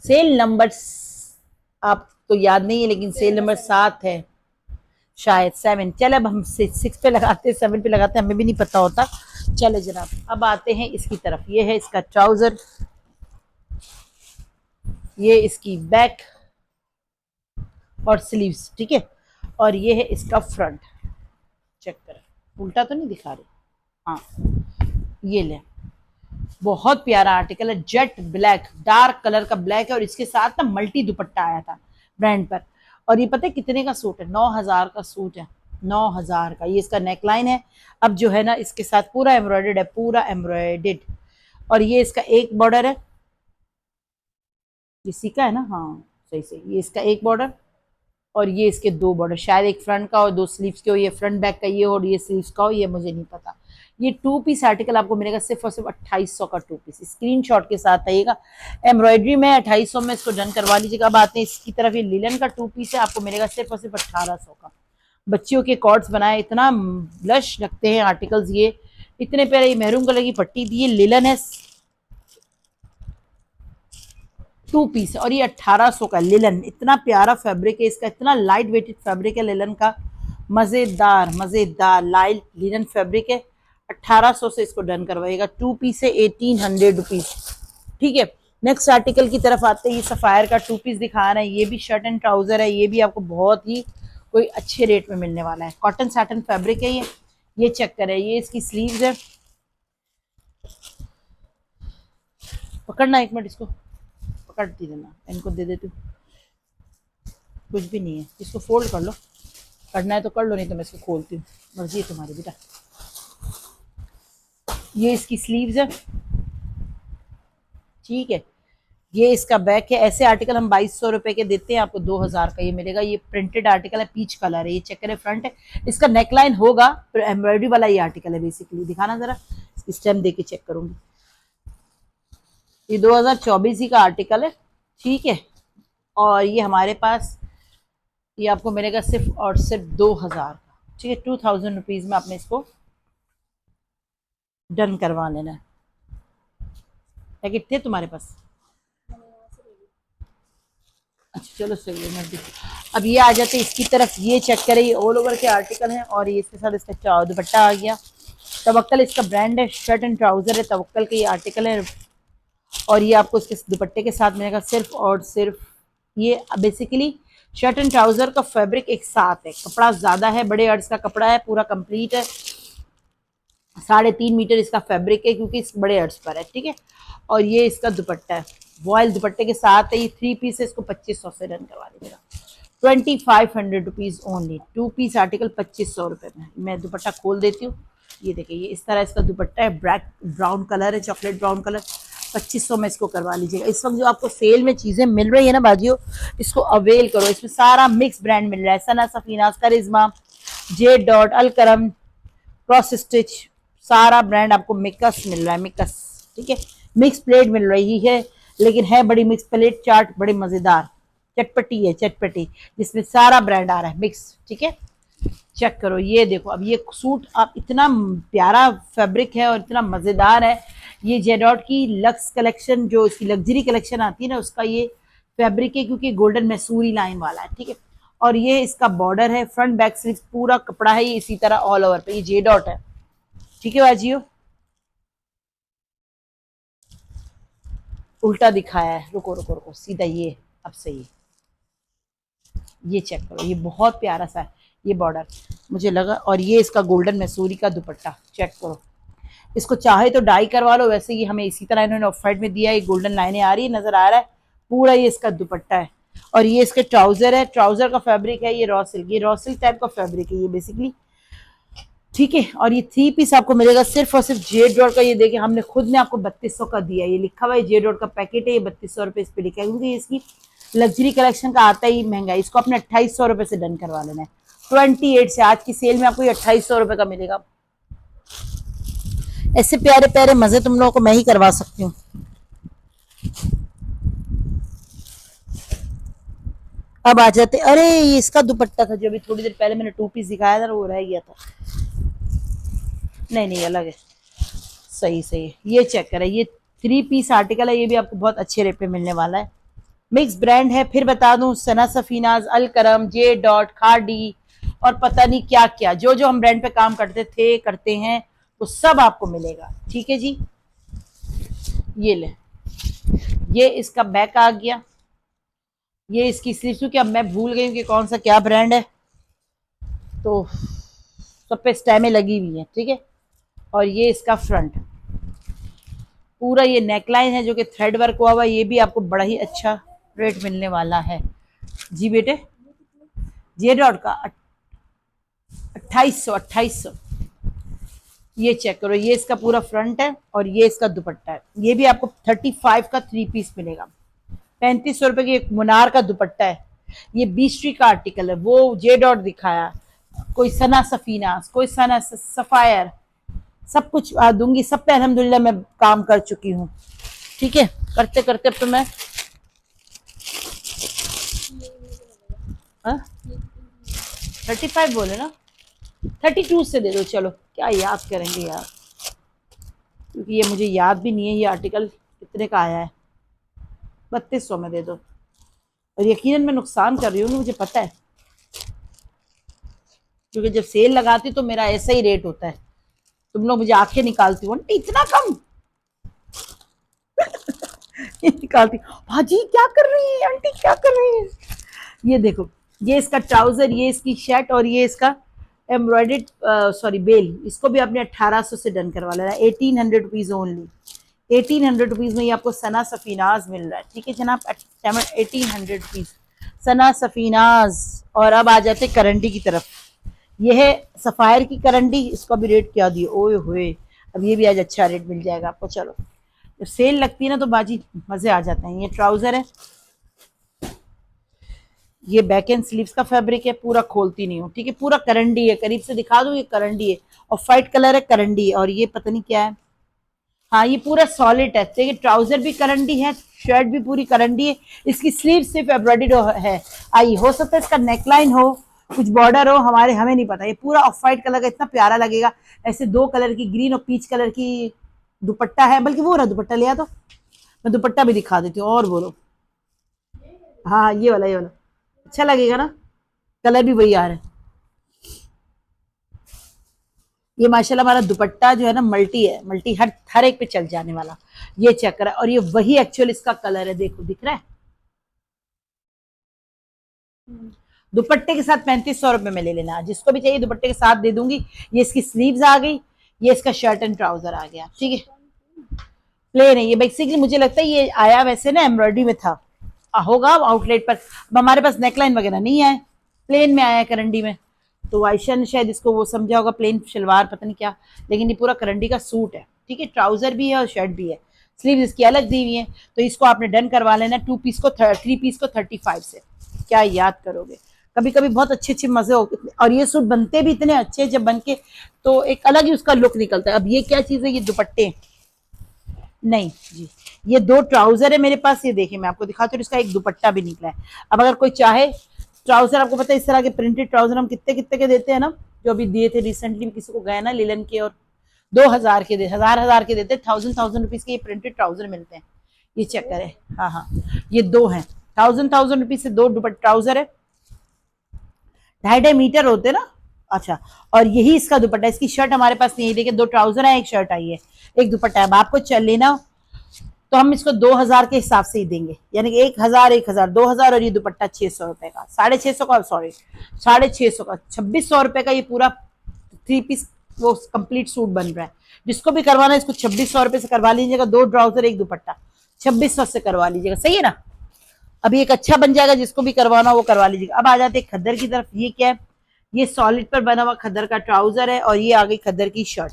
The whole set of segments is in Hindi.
सेल नंबर आप तो याद नहीं है, लेकिन सेल नंबर 7 है शायद, 7। चल अब हम 6 पे लगाते हैं, 7 पे लगाते हैं, हमें भी नहीं पता होता। चले जनाब, अब आते हैं इसकी तरफ। ये है इसका ट्राउजर, ये इसकी बैक और स्लीव्स, ठीक है। और ये है इसका फ्रंट। चेक कर, उल्टा तो नहीं दिखा रही? हाँ, ये ले। बहुत प्यारा आर्टिकल है, जेट ब्लैक, डार्क कलर का ब्लैक है, और इसके साथ ना मल्टी दुपट्टा आया था ब्रांड पर। और ये पता है कितने का सूट है? 9,000 का सूट है, 9,000 का। ये इसका नेकलाइन है। अब जो है ना, इसके साथ पूरा एम्ब्रॉयडेड है, पूरा एम्ब्रॉयडेड। और ये इसका एक बॉर्डर है, इसी का है ना, हाँ सही सही। ये इसका एक बॉर्डर, और ये इसके दो बॉर्डर, शायद एक फ्रंट का और दो स्लीव्स के हो, ये फ्रंट बैक का ये हो, और ये स्लीव्स का हो, ये मुझे नहीं पता। ये 2 पीस आर्टिकल आपको मिलेगा सिर्फ और सिर्फ 2800 का 2 पीस, स्क्रीनशॉट के साथ आइएगा। एम्ब्रॉयडरी में 2800 में इसको डन करवा लीजिएगा। अब आते हैं इसकी तरफ, ये लिलन का 2 पीस है, आपको मिलेगा सिर्फ और सिर्फ 1800 का। बच्चियों के कॉर्ड्स बनाए, इतना ब्लश लगते हैं आर्टिकल्स ये, इतने प्यारे। ये मेहरून कलर की पट्टी दी है, लिलन है, 2 पीस, और ये 1800 का लिलन। इतना प्यारा फैब्रिक है इसका, इतना लाइट वेटेड फैब्रिक है लिलन का, मजेदार मजेदार लाइट लिलन फैब्रिक है। 1800 से इसको डन करवाइएगा। 2 पीस है, 1800 रुपीज, ठीक है। नेक्स्ट आर्टिकल की तरफ आते हैं। ये सफायर का 2 पीस दिखा रहे हैं, ये भी शर्ट एंड ट्राउजर है, ये भी आपको बहुत ही कोई अच्छे रेट में मिलने वाला है। कॉटन सैटन फैब्रिक है ये चेक करें। ये इसकी स्लीव्स है, पकड़ना एक मिनट, इसको पकड़ती देना, इनको दे देती हूँ। कुछ भी नहीं है, इसको फोल्ड कर लो, करना है तो कर लो, नहीं तो मैं इसको खोलती हूँ, मर्जी है तुम्हारी बेटा। ये इसकी स्लीव्स है, ठीक है। ये इसका बैक है। ऐसे आर्टिकल हम 2200 रुपए के देते हैं, आपको 2000 का ये मिलेगा। ये प्रिंटेड आर्टिकल है, पीच कलर है, ये चेक करें, फ्रंट है। इसका नेकलाइन होगा, एम्ब्रॉयडरी वाला ये आर्टिकल है बेसिकली। दिखाना जरा, इसकी स्टेम दे के चेक करूंगी। ये 2024 ही का आर्टिकल है, ठीक है। और ये हमारे पास, ये आपको मिलेगा सिर्फ और सिर्फ 2000 का, ठीक है। 2000 रुपीज में आपने इसको डन करवा लेना है। पैकेट थे तुम्हारे पास? अच्छा चलो सही है, मैं अब ये आ जाते हैं इसकी तरफ। ये चेक करें, ये ऑल ओवर के आर्टिकल हैं, और ये इसके साथ इसका दुपट्टा आ गया। तवक्कल इसका ब्रांड है, शर्ट एंड ट्राउजर है, तवक्कल के ये आर्टिकल है। और ये आपको इसके दुपट्टे के साथ मिलेगा सिर्फ और सिर्फ, ये बेसिकली शर्ट एंड ट्राउजर का फैब्रिक एक साथ है, कपड़ा ज्यादा है, बड़े अर्ज का कपड़ा है, पूरा कंप्लीट है। 3.5 मीटर इसका फैब्रिक है, क्योंकि इस बड़े अर्ज पर है, ठीक है। और ये इसका दुपट्टा है, वॉयल दुपट्टे के साथ है। ये 3 पीस है, इसको 2500 से रन करवा दीजिएगा। 2500 रुपीज ओनली। 2 पीस आर्टिकल 2500 रुपए में। मैं दुपट्टा खोल देती हूँ। ये देखिए, ये इस तरह इसका दुपट्टा है, ब्लैक ब्राउन कलर है, चॉकलेट ब्राउन कलर। 2500 में इसको करवा लीजिएगा। इस वक्त जो आपको सेल में चीजें मिल रही है ना बाजियो, इसको अवेल करो। इसमें सारा मिक्स ब्रांड मिल रहा है, Sana, Safina, Karishma, J dot, Alkaram, cross stitch, सारा ब्रांड आपको मिक्स मिल रहा है, मिक्स, ठीक है। मिक्स प्लेट मिल रही है, लेकिन है बड़ी मिक्स प्लेट, चाट बड़ी मजेदार, चटपटी है, चटपटी, जिसमें सारा ब्रांड आ रहा है मिक्स, ठीक है। चेक करो, ये देखो। अब ये सूट आप, इतना प्यारा फैब्रिक है और इतना मजेदार है। ये जेडॉट की लक्स कलेक्शन, जो इसकी लग्जरी कलेक्शन आती है ना, उसका ये फैब्रिक है, क्योंकि गोल्डन मैसूरी लाइन वाला है, ठीक है। और ये इसका बॉर्डर है, फ्रंट बैक स्लीव पूरा कपड़ा है, ये इसी तरह ऑल ओवर पे, ये जे डॉट है, ठीक है बाजियो। उल्टा दिखाया है, रुको रुको रुको, सीधा ये, अब सही है। ये चेक करो, ये बहुत प्यारा सा है ये बॉर्डर, मुझे लगा। और ये इसका गोल्डन मैसूरी का दुपट्टा, चेक करो। इसको चाहे तो डाई करवा लो, वैसे ये हमें इसी तरह इन्होंने ऑफ वाइट में दिया है, गोल्डन लाइनें आ रही है, नजर आ रहा है पूरा। ये इसका दुपट्टा है, और ये इसके ट्राउजर है। ट्राउजर का फैब्रिक है ये रॉ सिल्क, ये रॉ सिल्क टाइप का फैब्रिक है ये बेसिकली, ठीक है। और ये 3 पीस आपको मिलेगा सिर्फ और सिर्फ जे डॉट का। ये देखिए, हमने खुद ने आपको 3200 का दिया, ये लिखा हुआ है जे डॉट का पैकेट है, ये 3200 रुपए इस पे लिखा है, क्योंकि इसकी लग्जरी कलेक्शन का आता ही महंगा है। इसको अपने 2800 रुपए से डन करवा लेना है। 28 से, आज की सेल में आपको ये 2800 रुपए का मिलेगा। ऐसे प्यारे प्यारे मजे तुम लोगों को मैं ही करवा सकती हूँ। अब आ जाते, अरे ये इसका दुपट्टा था जो अभी थोड़ी देर पहले मैंने 2 पीस दिखाया था, वो रह गया था। नहीं नहीं, अलग है, सही सही है। ये चेक करें, ये 3 पीस आर्टिकल है, ये भी आपको बहुत अच्छे रेट पे मिलने वाला है। मिक्स ब्रांड है। फिर बता दूं, सना सफीनाज, अल करम, जे डॉट, खाडी और पता नहीं क्या क्या, जो जो हम ब्रांड पे काम करते थे करते हैं वो सब आपको मिलेगा। ठीक है जी, ये ले, ये इसका बैक आ गया, ये इसकी स्लीव्स, क्योंकि अब मैं भूल गई हूँ कि कौन सा क्या ब्रांड है, तो सब पे स्टैमें लगी हुई है। ठीक है, और ये इसका फ्रंट, पूरा ये नेकलाइन है जो कि थ्रेड वर्क हुआ हुआ, ये भी आपको बड़ा ही अच्छा रेट मिलने वाला है। जी बेटे, जे डॉट का 2800, 2800। ये चेक करो, ये इसका पूरा फ्रंट है और ये इसका दुपट्टा है। ये भी आपको 35 का 3 पीस मिलेगा। 3500 रुपए की एक मुनार का दुपट्टा है। ये 20 का आर्टिकल है, वो जे डॉट दिखाया, कोई सना सफीना, कोई सना सफायर, सब कुछ दूंगी। सब पे अल्हम्दुलिल्लाह मैं काम कर चुकी हूँ। ठीक है, करते करते अब तो मैं 35 बोले ना, 32 से दे दो। चलो, क्या याद करेंगे यार, क्योंकि ये मुझे याद भी नहीं है ये आर्टिकल कितने का आया है। 3200 में दे दो। और यकीनन मैं नुकसान कर रही हूँ, मुझे पता है, क्योंकि जब सेल लगाती तो मेरा ऐसा ही रेट होता है। तुम लोग मुझे आंखें निकालती हो, आंटी इतना कम निकालती, भाजी क्या कर रही है, आंटी क्या कर रही है। ये देखो, ये इसका ट्राउजर, ये इसकी शर्ट और ये इसका एम्ब्रॉयडेड सॉरी बेल, इसको भी आपने 1800 से डन करवा लेना। 1800 रुपीज ओनली, 1800 रुपीज में ये आपको सना सफीनाज मिल रहा है। ठीक है जनाब, 1800 रुपीज सना सफीनाज। और अब आ जाते करंडी की तरफ। ये है सफायर की करंडी, इसका भी रेट क्या दिए, ओए होए, अब ये भी आज अच्छा रेट मिल जाएगा आपको। चलो, जब सेल लगती है ना तो बाजी मजे आ जाते हैं। ये ट्राउजर है, ये बैक एंड स्लीव्स का फैब्रिक है, पूरा खोलती नहीं हूँ। ठीक है, पूरा करंडी है, करीब से दिखा दूं, ये करंडी है और वाइट कलर है, करंडी है। और ये पता नहीं क्या है, हाँ ये पूरा सॉलिड है। देखिए, ट्राउजर भी करंडी है, शर्ट भी पूरी करंडी है, इसकी स्लीव सिर्फ एम्ब्रॉयडर्ड है। आई हो सकता है इसका नेकलाइन हो, कुछ बॉर्डर हो, हमें नहीं पता। ये पूरा ऑफ वाइट कलर का इतना प्यारा लगेगा, ऐसे दो कलर की, ग्रीन और पीच कलर की दुपट्टा है। बल्कि वो रहा दुपट्टा, लिया तो मैं दुपट्टा भी दिखा देती हूँ। और बोलो, हाँ ये वाला, ये वाला अच्छा लगेगा ना, कलर भी वही आ रहा है। ये माशाल्लाह हमारा दुपट्टा जो है ना मल्टी है, मल्टी हर हर एक पे चल जाने वाला। ये चेक करा, और ये वही एक्चुअल इसका कलर है, देखो दिख रहा है। दुपट्टे के साथ 3500 रुपए में ले लेना, जिसको भी चाहिए दुपट्टे के साथ दे दूंगी। ये इसकी स्लीव्स आ गई, ये इसका शर्ट एंड ट्राउजर आ गया। ठीक है, प्लेन है ये बेसिकली, मुझे लगता है ये आया वैसे ना एम्ब्रॉयडरी में था, होगा आउटलेट पर। अब हमारे पास नेकलाइन वगैरह नहीं है, प्लेन में आया है करंडी में, तो आयशा ने शायद इसको वो समझा होगा प्लेन शलवार, पता नहीं क्या, लेकिन ये पूरा करंडी का सूट है। ठीक है, ट्राउजर भी है और शर्ट भी है, स्लीव इसकी अलग दी हुई है। तो इसको आपने डन करवा लेना 3 पीस को 35 से। क्या याद करोगे, कभी कभी बहुत अच्छे अच्छे मजे हो। और ये सूट बनते भी इतने अच्छे, जब बन के तो एक अलग ही उसका लुक निकलता है। अब ये क्या चीज है, ये दुपट्टे नहीं जी, ये दो ट्राउजर है मेरे पास, ये देखिए मैं आपको दिखाती हूँ, इसका एक दुपट्टा भी निकला है। अब अगर कोई चाहे ट्राउजर, आपको पता है इस तरह के प्रिंटेड ट्राउजर हम कितने कितने के देते हैं ना, जो अभी दिए थे रिसेंटली किसी को गए ना लिलन के, और 2000 के, हजार के देते, 1000 रुपीज के ये प्रिंटेड ट्राउजर मिलते हैं। ये चेक करें, हाँ हाँ, ये दो हैं, 1000 रुपीज से दो ट्राउजर है, 2.5 मीटर होते ना। अच्छा, और यही इसका दुपट्टा, इसकी शर्ट हमारे पास नहीं है, देखिए दो ट्राउजर है, एक शर्ट आई है, एक दुपट्टा है। अब आपको चल लेना तो हम इसको 2000 के हिसाब से ही देंगे, यानी कि 1000, 1000, 2000, और ये दुपट्टा 600 रुपए का, 650 का, सॉरी 650 का, 2600 रुपए का ये पूरा 3 पीस वो कंप्लीट सूट बन रहा है। जिसको भी करवाना है इसको 2600 रुपए से करवा लीजिएगा, दो ट्राउजर एक दुपट्टा 2600 से करवा लीजिएगा, सही है ना। अभी एक अच्छा बन जाएगा, जिसको भी करवाना वो करवा लीजिएगा। अब आ जाते हैं खद्दर की तरफ। ये क्या है, ये सॉलिड पर बना हुआ खद्दर का ट्राउजर है, और ये आ गई खद्दर की शर्ट।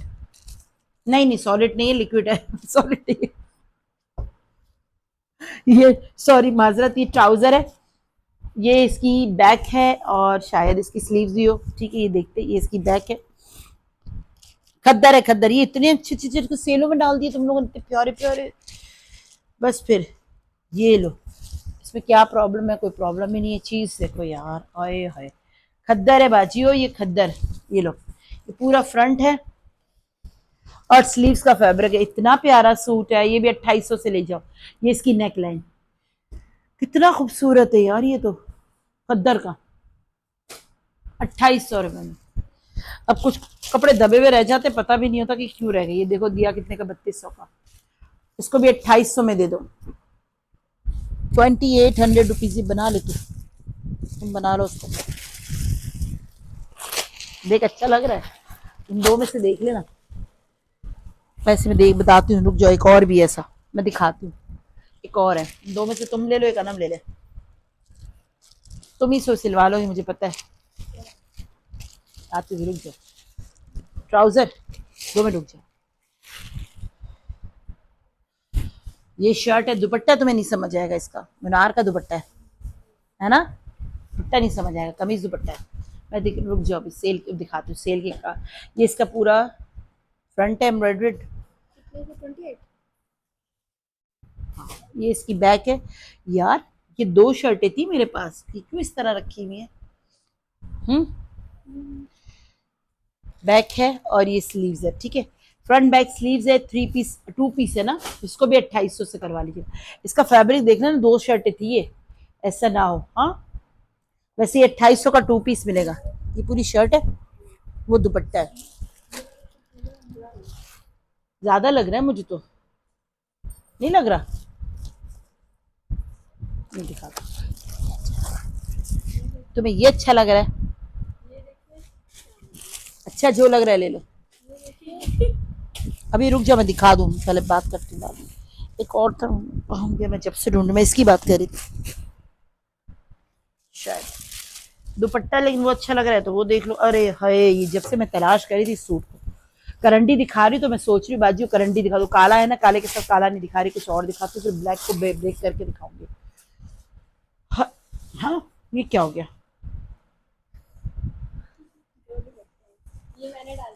नहीं नहीं, सॉलिड नहीं है, लिक्विड है सॉलिड नहीं है ये, सॉरी माजरत, ये ट्राउजर है, ये इसकी बैक है और शायद इसकी स्लीव्स भी हो। ठीक है, ये देखते, ये इसकी बैक है, खद्दर है, खद्दर। ये इतने अच्छे अच्छे चीज को सेलों में डाल दिए तुम लोगों ने, इतने प्यारे प्यारे। बस फिर ये लो, इसमें क्या प्रॉब्लम है, कोई प्रॉब्लम ही नहीं है। चीज देखो यार, आए हाय, खद्दर है बाजियो, ये खद्दर। ये लो, ये पूरा फ्रंट है और स्लीव्स का फैब्रिक है, इतना प्यारा सूट है। ये भी 2800 से ले जाओ। ये इसकी नेक लाइन, कितना खूबसूरत है यार ये तो, खद्दर का 2800 रुपये में। अब कुछ कपड़े दबे हुए रह जाते, पता भी नहीं होता कि क्यों रह गए। ये देखो दिया कितने का, 3200 का। इसको भी 2800 में दे दो। 2800 रुपीज बना ले तुम बना लो उसको। देख अच्छा लग रहा है, इन दो में से देख लेना। वैसे मैं देख बताती हूँ, रुक जाओ, एक और भी ऐसा मैं दिखाती हूँ। एक और है, इन दो में से तुम ले लो, एक अनम ले ले। तुम ही सो सिलवा लो, मुझे पता है। आती हूँ, रुक जाओ। ट्राउजर 2 मिनट रुक जाओ। ये शर्ट है, दुपट्टा तुम्हें नहीं समझ आएगा इसका, मुनार का दुपट्टा है ना? दुपट्टा नहीं समझ आएगा, कमीज दुपट्टा है। मैं रुक जाओ, अभी सेल दिखाती हूँ, सेल के का। ये इसका पूरा फ्रंट है एम्ब्रॉयडर्ड। हाँ, ये इसकी बैक है। यार ये 2 शर्टें थी मेरे पास, ये क्यों इस तरह रखी हुई है? बैक है और ये स्लीव्स है, ठीक है। फ्रंट बैक स्लीव्स है, 3 पीस 2 पीस है ना, इसको भी 2800 से करवा लीजिए। इसका फैब्रिक देखना ना, 2 शर्टें थी ये, ऐसा ना हो। हाँ वैसे ये 2800 का 2 पीस मिलेगा। ये पूरी शर्ट है, वो दुपट्टा है। ज्यादा लग रहा है मुझे तो, नहीं लग रहा? नहीं दिखा, तुम्हें ये अच्छा लग रहा है? अच्छा जो लग रहा है ले लो। अभी रुक जा, मैं दिखा दूँ, पहले बात करती हूँ बाद में। एक और था, मैं जब से ढूंढ, मैं इसकी बात कर रही थी शायद। दुपट्टा लेकिन वो अच्छा लग रहा है तो वो देख लो। अरे हाय, ये जब से मैं तलाश करी थी सूट को, करंडी दिखा रही तो मैं सोच रही हूँ बाजू करंडी दिखा दो। काला है ना, काले के साथ काला नहीं दिखा रही, कुछ और दिखाती हूँ, फिर ब्लैक को ब्रेक करके दिखाऊंगी। हाँ, हाँ ये क्या हो गया? ये मैंने डाली।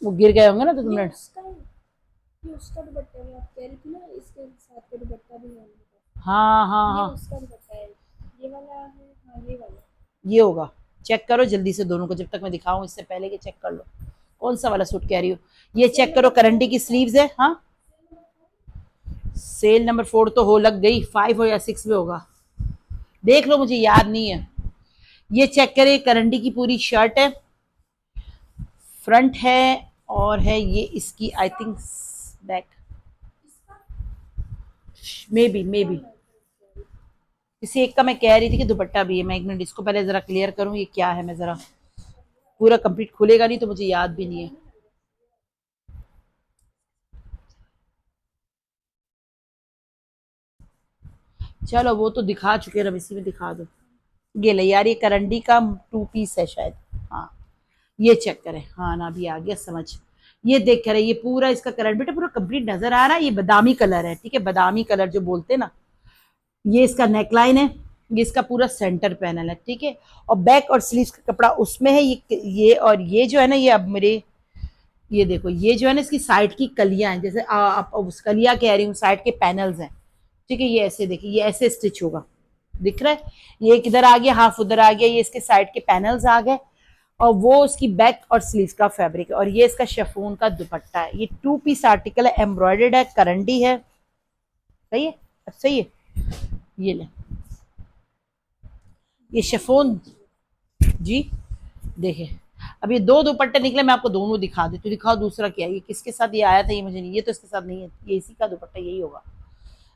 वो गिर गए होंगे ना तो तुमने। ये उसका दुपट्टा है, आप कह रही थी ना इसके साथ का दुपट्टा भी है मेरे पास। हाँ हाँ ये हाँ, उसका दुपट्टा है, ये वाला है। हाँ ये वाला। ये होगा। चेक करो जल्दी से दोनों को, जब तक मैं दिखाऊं इससे पहले कि चेक कर लो कौन सा वाला सूट कह रही हो। ये चेक करो, करंडी की स्लीव्स है। हाँ सेल नंबर 4 तो हो लग गई, 5 हो या 6 में होगा, देख लो, मुझे याद नहीं है। ये चेक करे, करंडी की पूरी शर्ट है, फ्रंट है और है ये इसकी I think back, may be किसी एक का मैं कह रही थी कि दुपट्टा भी है। मैं 1 मिनट इसको पहले जरा क्लियर करूं, ये क्या है, मैं जरा पूरा कंप्लीट खुलेगा नहीं तो मुझे याद भी नहीं है। चलो वो तो दिखा चुके हैं, अब इसी में दिखा दो। ये ले यार, ये करंडी का 2 पीस है शायद। हाँ ये चेक करें, हाँ ना भी आ गया समझ। ये देख करें, ये पूरा इसका कलर बेटा पूरा कंप्लीट नजर आ रहा है। ये बादामी कलर है, ठीक है, बादामी कलर जो बोलते हैं ना। ये इसका नेकलाइन है, ये इसका पूरा सेंटर पैनल है, ठीक है। और बैक और स्लीव्स का कपड़ा उसमें है। ये और ये जो है ना, ये अब मेरे, ये देखो, ये जो है ना इसकी साइड की कलियां हैं, जैसे आप उस कलियां कह रही हूँ, साइड के पैनल्स हैं, ठीक है। ये ऐसे देखिए, ये ऐसे स्टिच होगा, दिख रहा है? ये किधर आ गया, हाफ उधर आ गया, ये इसके साइड के पैनल्स आ गए। और वो उसकी बैक और स्लीव का फैब्रिक है। और ये इसका शेफून का दुपट्टा है। ये 2 पीस आर्टिकल है, एम्ब्रॉयडर्ड है, करंडी है, सही है, अच्छा सही है। ये ले, ये शेफून जी, देखे। अब ये 2 दुपट्टे निकले, मैं आपको दोनों दिखा देती हूँ। दिखाओ दूसरा क्या है, ये किसके साथ ये आया था, ये मुझे नहीं, ये तो इसके साथ नहीं है, ये इसी का दुपट्टा यही होगा।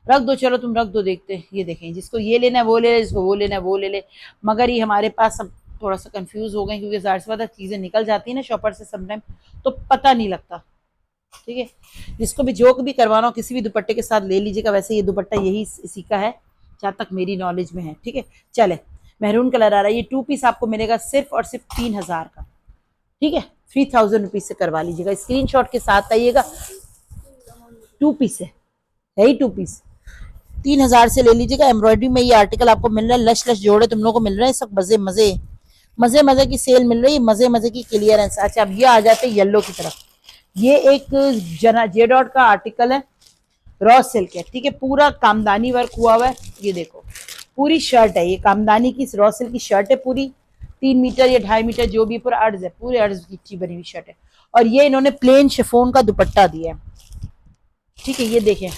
रख दो, चलो तुम रख दो, देखते हैं। ये देखें, जिसको ये लेना है वो ले ले, जिसको वो लेना है वो ले ले। मगर ये हमारे पास सब थोड़ा सा कंफ्यूज हो गए, क्योंकि जाहिर सी बात है चीजें निकल जाती है ना शॉपर से समटाइम, तो पता नहीं लगता, ठीक है। जिसको भी जो भी करवाना हो किसी भी दुपट्टे के साथ ले लीजिएगा। वैसे ये दुपट्टा यही इसी का है, जहाँ तक मेरी नॉलेज में है, ठीक है। चले, मेहरून कलर आ रहा है, ये 2 पीस आपको मिलेगा सिर्फ और सिर्फ 3000 का, ठीक है। 3000 रुपीज से करवा लीजिएगा, स्क्रीनशॉट के साथ आइएगा। 2 पीस है ही 2 पीस, 3000 से ले लीजिएगा। एम्ब्रॉयडरी में ये आर्टिकल आपको मिल रहा है, लश लश जोड़े तुम लोगों को मिल रहे हैं सब। मजे मजे मजे मजे की सेल मिल रही है, मजे मजे की क्लियरेंस। अच्छा अब ये आ जाते हैं येलो की तरफ। ये एक जना जे डॉट का आर्टिकल है, रॉ सिल्क है, ठीक है, पूरा कामदानी वर्क हुआ हुआ है। ये देखो पूरी शर्ट है, ये कामदानी की रॉ सिल्क की शर्ट है पूरी, 3 मीटर या 2.5 मीटर जो भी, पूरा अर्ज है, पूरे अर्ज की अच्छी बनी हुई शर्ट है। और ये इन्होंने प्लेन शिफोन का दुपट्टा दिया है, ठीक है। ये देखें,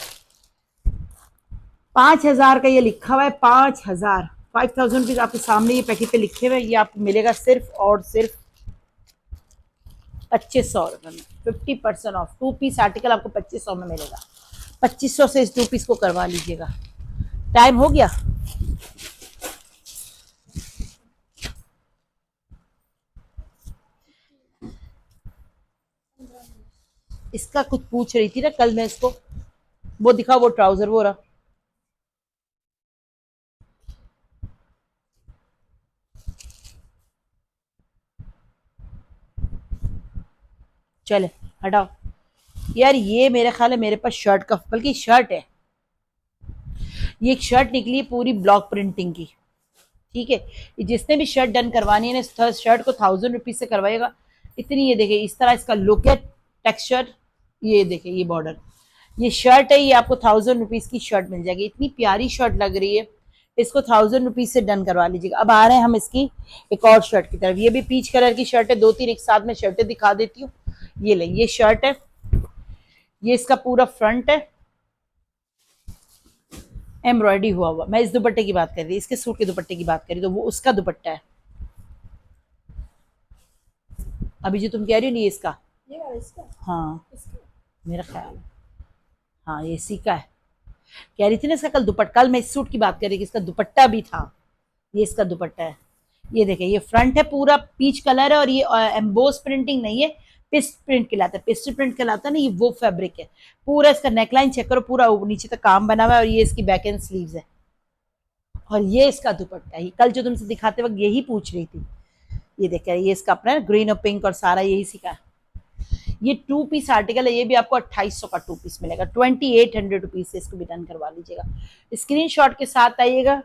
5,000 का ये लिखा हुआ है, 5,000, 5,000 रुपीज आपके सामने ये पैकेट पे लिखे हुए हैं। ये आपको मिलेगा सिर्फ और सिर्फ 2500 रुपये में, 50% ऑफ। 2 पीस आर्टिकल आपको 2500 में मिलेगा। 2500 से इस 2 पीस को करवा लीजिएगा। टाइम हो गया। इसका कुछ पूछ रही थी ना कल मैं इसको, वो दिखा, वो ट्राउजर वो रहा। चले हटाओ यार, ये मेरे ख्याल है मेरे पास शर्ट का, बल्कि शर्ट है, ये एक शर्ट निकली है पूरी ब्लॉक प्रिंटिंग की। ठीक है, ये जिसने भी शर्ट डन करवानी है ना, शर्ट को 1000 रुपीज से करवाएगा। इतनी, ये देखिए इस तरह इसका लुक है, टेक्सचर, ये देखिए ये बॉर्डर, ये शर्ट है, ये आपको 1000 रुपीज की शर्ट मिल जाएगी। इतनी प्यारी शर्ट लग रही है, इसको 1000 रुपीज से डन करवा लीजिएगा। अब आ रहे हैं हम इसकी एक और शर्ट की तरफ। ये भी पीच कलर की शर्ट है, 2-3 एक साथ में शर्टें दिखा देती हूँ। ये ले, ये शर्ट है, ये इसका पूरा फ्रंट है, एम्ब्रॉयडरी हुआ हुआ। मैं इस दुपट्टे की बात कर रही, इसके सूट के दुपट्टे की बात करी तो वो उसका दुपट्टा है। अभी जो तुम कह रही हो नहीं, इसका, ये वाला इसका? हाँ इसका? मेरा ख्याल, हाँ ये इसी का है। कह रही थी ना इसका कल दुपट्टा, कल मैं इस सूट की बात कर रही थी, इसका दुपट्टा भी था। ये इसका दुपट्टा है, ये देखिए ये फ्रंट है, पूरा पीच कलर है, और ये एम्बोस प्रिंटिंग नहीं है, पिस्ट प्रिंट कहलाता है। पिस्ट प्रिंट कहलाता है ना, ये वो फैब्रिक है। पूरा इसका नेकलाइन चेक करो, पूरा नीचे तक काम बना हुआ है, और ये इसकी बैक एंड स्लीव्स है, और ये इसका दुपट्टा है। कल जो तुमसे दिखाते वक्त यही पूछ रही थी। ये देखिए ये इसका अपना ग्रीन और पिंक और सारा यही सीखा है। ये 2 पीस आर्टिकल है, ये भी आपको 2800 का 2 पीस मिलेगा। 2800 रुपीज से इसको भी डन करवा लीजिएगा। स्क्रीनशॉट के साथ आइएगा,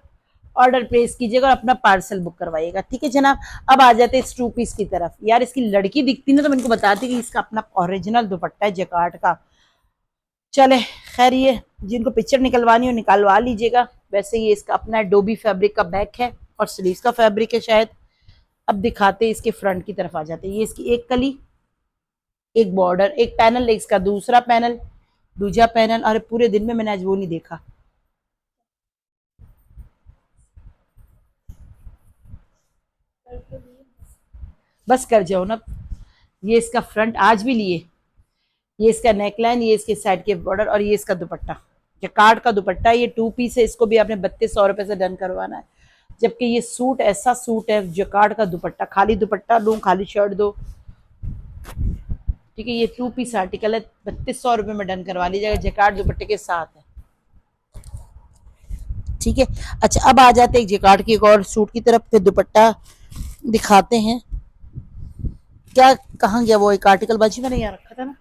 ऑर्डर प्लेस कीजिएगा और अपना पार्सल बुक करवाइएगा। ठीक है जनाब। अब आ जाते हैं इस 2 पीस की तरफ। यार इसकी लड़की दिखती ना तो मैं इनको बताती कि इसका अपना ओरिजिनल दुपट्टा है जकार्ड का। चले खैर, ये जिनको पिक्चर निकलवानी हो निकलवा लीजिएगा। वैसे ये इसका अपना डोबी फैब्रिक का बैक है और स्लीव्स का फैब्रिक है शायद। अब दिखाते हैं इसके फ्रंट की तरफ आ जाते हैं। ये इसकी एक कली, एक बॉर्डर, एक पैनल, इसका दूसरा पैनल, दूसरा पैनल। अरे पूरे दिन में मैंने आज वो नहीं देखा। बस कर जाओ ना। ये इसका फ्रंट आज भी लिए, ये इसका नेकलाइन, ये इसके साइड के बॉर्डर, और ये इसका दुपट्टा जकार्ड का दुपट्टा। ये 2 पीस है, इसको भी आपने 3200 रुपए से डन करवाना है। जबकि ये सूट ऐसा सूट है, जकार्ड का दुपट्टा, खाली दुपट्टा दो खाली शर्ट दो। ठीक है, ये 2 पीस आर्टिकल है, 3200 रुपए में डन करवा लीजिएगा, जकार्ड दुपट्टे के साथ है। ठीक है। अच्छा अब आ जाते हैं जकार्ड की एक और सूट की तरफ, फिर दुपट्टा दिखाते हैं। क्या कहाँ गया वो एक आर्टिकल, बाजी मैंने यहाँ रखा था ना,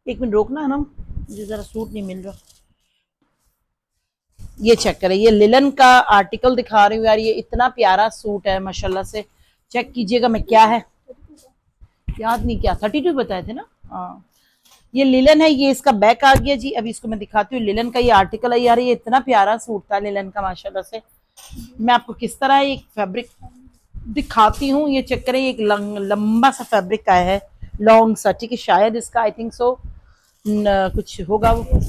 एक मिनट रोकना है ना, मुझे जरा सूट नहीं मिल रहा। ये चेक करें, ये लिलन का आर्टिकल दिखा रही हूँ यार, ये इतना प्यारा सूट है माशाल्लाह से। चेक कीजिएगा मैं क्या है, याद नहीं, क्या 32 बताए थे ना। हाँ ये लिलन है, ये इसका बैक आ गया जी। अभी इसको मैं दिखाती हूँ, लिलन का ये आर्टिकल है यार, ये इतना प्यारा सूट था लिलन का माशाल्लाह से। मैं आपको किस तरह एक फैब्रिक दिखाती हूँ, ये चेक करें, एक लंबा सा फैब्रिक का है, लॉन्ग सा। ठीक है, शायद इसका आई थिंक सो कुछ होगा वो,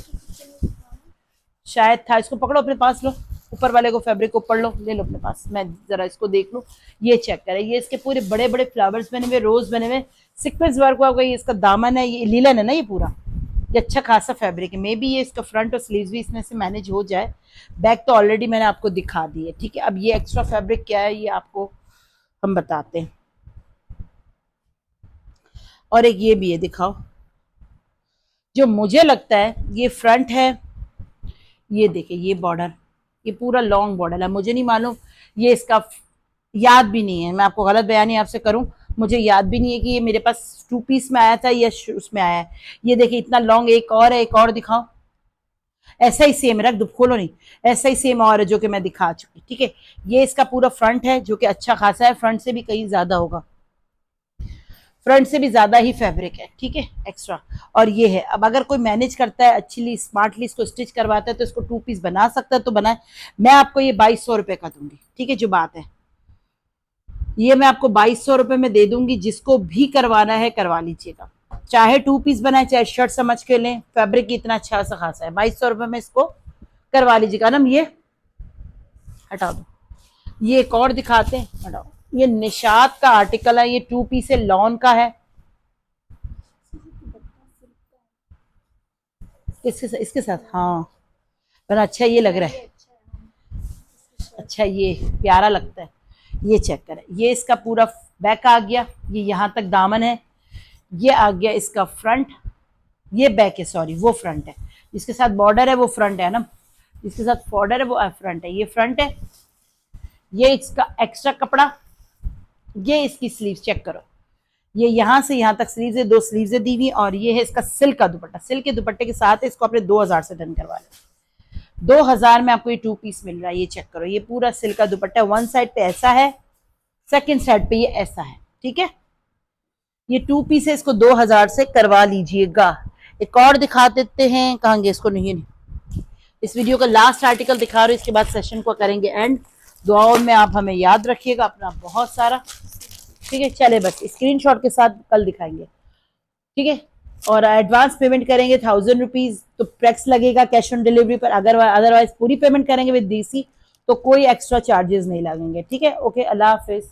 शायद था। इसको पकड़ो अपने पास, लो ऊपर वाले को, फैब्रिक को पढ़ लो, ले लो अपने पास, मैं जरा इसको देख लूँ। ये चेक करें, ये इसके पूरे बड़े बड़े फ्लावर्स बने हुए, रोज बने हुए, सीक्वेंस वर्क हुआ। ये इसका दामन है, ये लिलन है ना, ये पूरा ये अच्छा खासा फैब्रिक है। मे बी ये इसका फ्रंट और स्लीव्स भी इसमें से मैनेज हो जाए। बैक तो ऑलरेडी मैंने आपको दिखा दी है। ठीक है, अब ये एक्स्ट्रा फैब्रिक क्या है ये आपको हम बताते हैं। और एक ये भी है, दिखाओ। जो मुझे लगता है ये फ्रंट है, ये देखिए ये बॉर्डर, ये पूरा लॉन्ग बॉर्डर है। मुझे नहीं मालूम, ये इसका याद भी नहीं है, मैं आपको गलत बयानी आपसे करूं, मुझे याद भी नहीं है कि ये मेरे पास 2 पीस में आया था या उसमें आया है। ये देखिए इतना लॉन्ग, एक और है, एक और दिखाओ। ऐसा ही सेम रख दो, खोलो नहीं, ऐसा ही सेम और है जो कि मैं दिखा चुकी। ठीक है, ये इसका पूरा फ्रंट है जो कि अच्छा खासा है, फ्रंट से भी कहीं ज्यादा होगा, फ्रंट से भी ज्यादा ही फैब्रिक है। ठीक है, एक्स्ट्रा। और ये है, अब अगर कोई मैनेज करता है अच्छी स्मार्टली, इसको स्टिच करवाता है तो इसको 2 पीस बना सकता है तो बनाए। मैं आपको ये 2200 रुपए का दूंगी। ठीक है, जो बात है ये मैं आपको 2200 रुपए में दे दूंगी। जिसको भी करवाना है करवा लीजिएगा, चाहे 2 पीस बनाए चाहे शर्ट समझ के लें, फैब्रिक इतना अच्छा सा खासा है। 2200 रुपए में इसको करवा लीजिएगा ना। ये हटा दो, ये एक और दिखाते हैं, हटाओ। ये निशात का आर्टिकल है, ये 2 पीस है, लॉन का है। किसके साथ? इसके साथ, हाँ पर अच्छा ये लग रहा है, अच्छा ये प्यारा लगता है। ये चेक करें, ये इसका पूरा बैक आ गया, ये यहाँ तक दामन है, ये आ गया इसका फ्रंट, ये बैक है, सॉरी वो फ्रंट है। जिसके साथ बॉर्डर है वो फ्रंट है ना, जिसके साथ बॉर्डर है वो फ्रंट है, ये फ्रंट है। ये इसका एक्स्ट्रा कपड़ा, ये इसकी स्लीव चेक करो, ये यहाँ से यहाँ तक स्लीव है, 2 स्लीव दी हुई, और ये है इसका सिल्क का दुपट्टा। सिल्क के दुपट्टे के साथ इसको अपने 2000 से डन करवा लो। 2000 में आपको ये 2 पीस मिल रहा है। ये चेक करो, ये पूरा सिल्क का दुपट्टा, वन साइड पे ऐसा है, सेकंड साइड पे ये ऐसा है, ठीक है। ये 2 पीस है, इसको 2000 से करवा लीजिएगा। एक और दिखा देते हैं, कहांगे इसको, नहीं इस वीडियो का लास्ट आर्टिकल दिखा रहे हो, इसके बाद सेशन को करेंगे एंड। दुआओं में आप हमें याद रखिएगा अपना बहुत सारा, ठीक है। चले बस स्क्रीनशॉट के साथ कल दिखाएंगे, ठीक है। और एडवांस पेमेंट करेंगे 1000 रुपीज तो टैक्स लगेगा कैश ऑन डिलीवरी पर, अगर अदरवाइज पूरी पेमेंट करेंगे विद डीसी तो कोई एक्स्ट्रा चार्जेस नहीं लगेंगे, ठीक है। ओके, अल्लाह हाफिज।